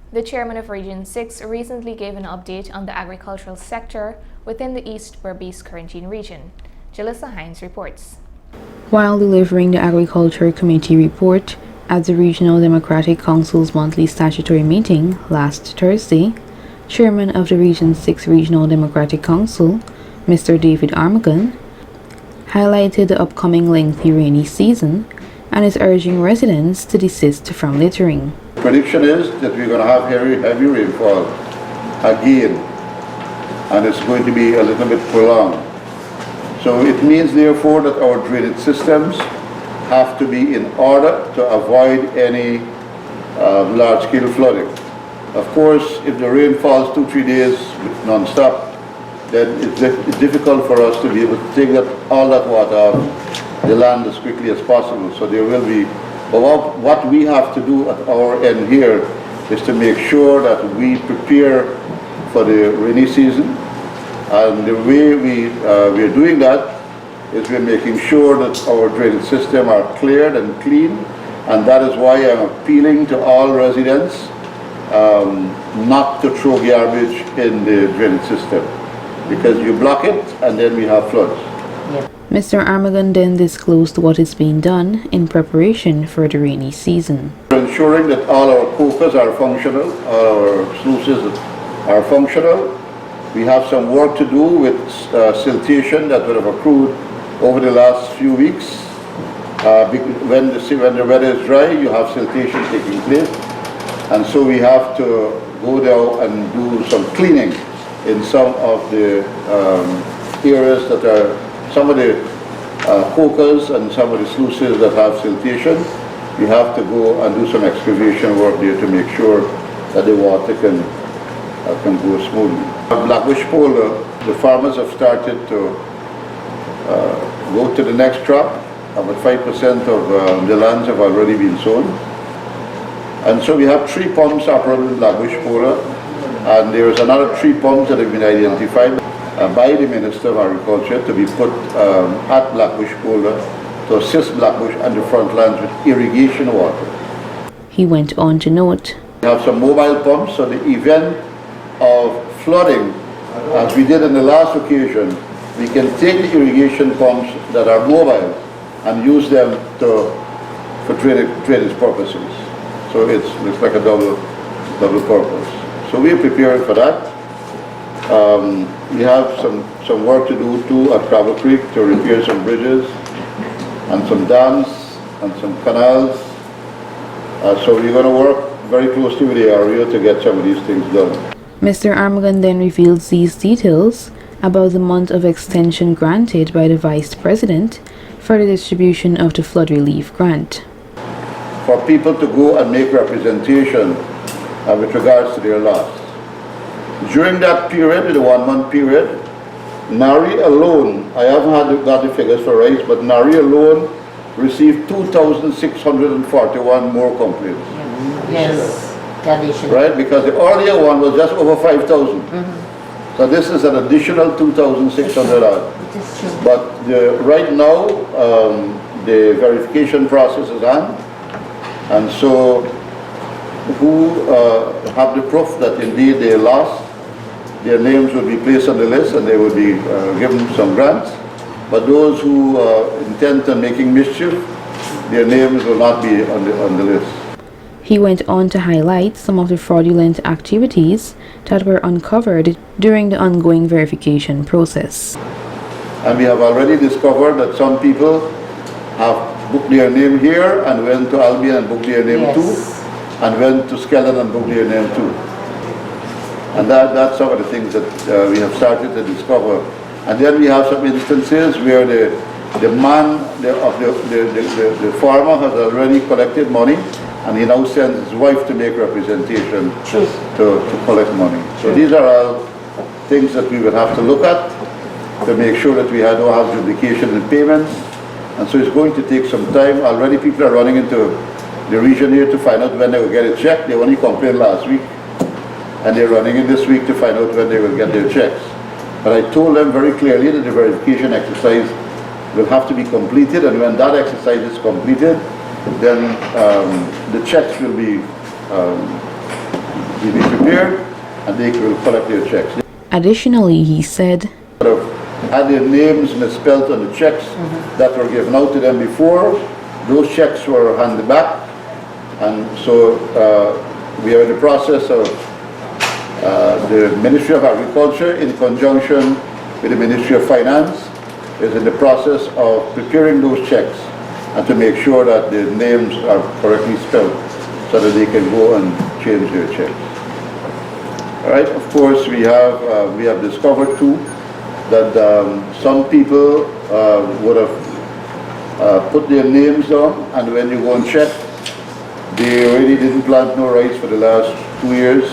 The chairman of Region 6 recently gave an update on the agricultural sector within the East Berbice Quarantine region. Jalissa Hines reports. While delivering the Agriculture Committee report at the Regional Democratic Council's monthly statutory meeting last Thursday, Chairman of the Region 6 Regional Democratic Council, Mr. David Armagon, highlighted the upcoming lengthy rainy season and is urging residents to desist from littering. Prediction is that we're going to have heavy rainfall again, and it's going to be a little bit prolonged. So it means therefore that our drainage systems have to be in order to avoid any large-scale flooding. Of course, if the rain falls 2-3 days non-stop, then it's difficult for us to be able to take all that water off the land as quickly as possible. So there will be, but what we have to do at our end here is to make sure that we prepare for the rainy season. And the way we're doing that is we're making sure that our drainage system are cleared and clean, and that is why I'm appealing to all residents not to throw garbage in the drainage system, because you block it and then we have floods. Mr. Armagon then disclosed what is being done in preparation for the rainy season. We're ensuring that all our cokers are functional, all our sluices are functional. We have some work to do with siltation that would have accrued over the last few weeks. When the weather is dry, you have siltation taking place. And so we have to go down and do some cleaning in some of the areas that are, some of the cokers and some of the sluices that have siltation. We have to go and do some excavation work there to make sure that the water can go smoothly. Blackbush polo, the farmers have started to go to the next crop. About 5% of the lands have already been sown. And so we have 3 pumps operating in Blackbush polo, and there is another 3 pumps that have been identified by the Minister of Agriculture to be put at Blackbush polo to assist Blackbush and the front lands with irrigation water. He went on to note, we have some mobile pumps, so the event of flooding, as we did on the last occasion, we can take the irrigation pumps that are mobile and use them for drainage purposes. So it's like a double purpose. So we're preparing for that. We have some work to do too at Travel Creek to repair some bridges and some dams and some canals. So we're going to work very closely with the area to get some of these things done. Mr. Armagon then reveals these details about the month of extension granted by the Vice President for the distribution of the flood relief grant. For people to go and make representation with regards to their loss. During that period, the 1-month period, Nari alone, I haven't got the figures for rice, but Nari alone received 2,641 more complaints. Yes. Right, because the earlier one was just over 5,000. So this is an additional 2,600 odd. But right now, the verification process is on, and so who have the proof that indeed they lost, their names would be placed on the list and they would be given some grants. But those who intend on making mischief, their names will not be on the list. He went on to highlight some of the fraudulent activities that were uncovered during the ongoing verification process. And we have already discovered that some people have booked their name here and went to Albion and booked their name too, and went to Skeleton and booked their name too. And that's some of the things that we have started to discover. And then we have some instances where the farmer has already collected money, and he now sends his wife to make representation to collect money. So these are all things that we will have to look at to make sure that we don't have duplication in payments. And so it's going to take some time. Already people are running into the region here to find out when they will get a check. They only complained last week, and they're running in this week to find out when they will get their checks. But I told them very clearly that the verification exercise will have to be completed, and when that exercise is completed, then the checks will be will be prepared and they will collect their checks. Additionally, he said, They would have had their names misspelled on the checks that were given out to them before. Those checks were handed back, and so we are in the process of the Ministry of Agriculture in conjunction with the Ministry of Finance is in the process of preparing those checks and to make sure that the names are correctly spelled so that they can go and change their checks. All right, of course, we have discovered too that some people would have put their names on, and when you go and check, they really didn't plant no rice for the last 2 years,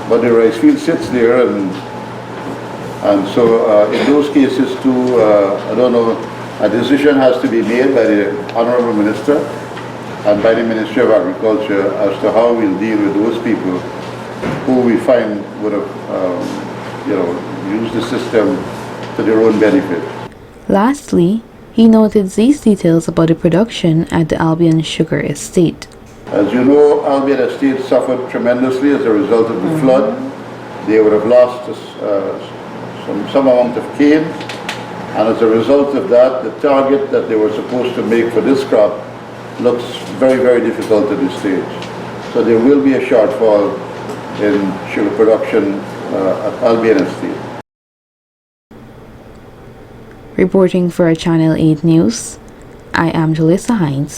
but the rice field sits there, and so in those cases too, I don't know, a decision has to be made by the Honorable Minister and by the Ministry of Agriculture as to how we'll deal with those people who we find would have, used the system to their own benefit. lastly, he noted these details about the production at the Albion Sugar Estate. As you know, Albion Estate suffered tremendously as a result of the flood. They would have lost some amount of cane, and as a result of that, the target that they were supposed to make for this crop looks very, very difficult at this stage. So there will be a shortfall in sugar production at Albion Estate. Reporting for Channel 8 News, I am Jalissa Hines.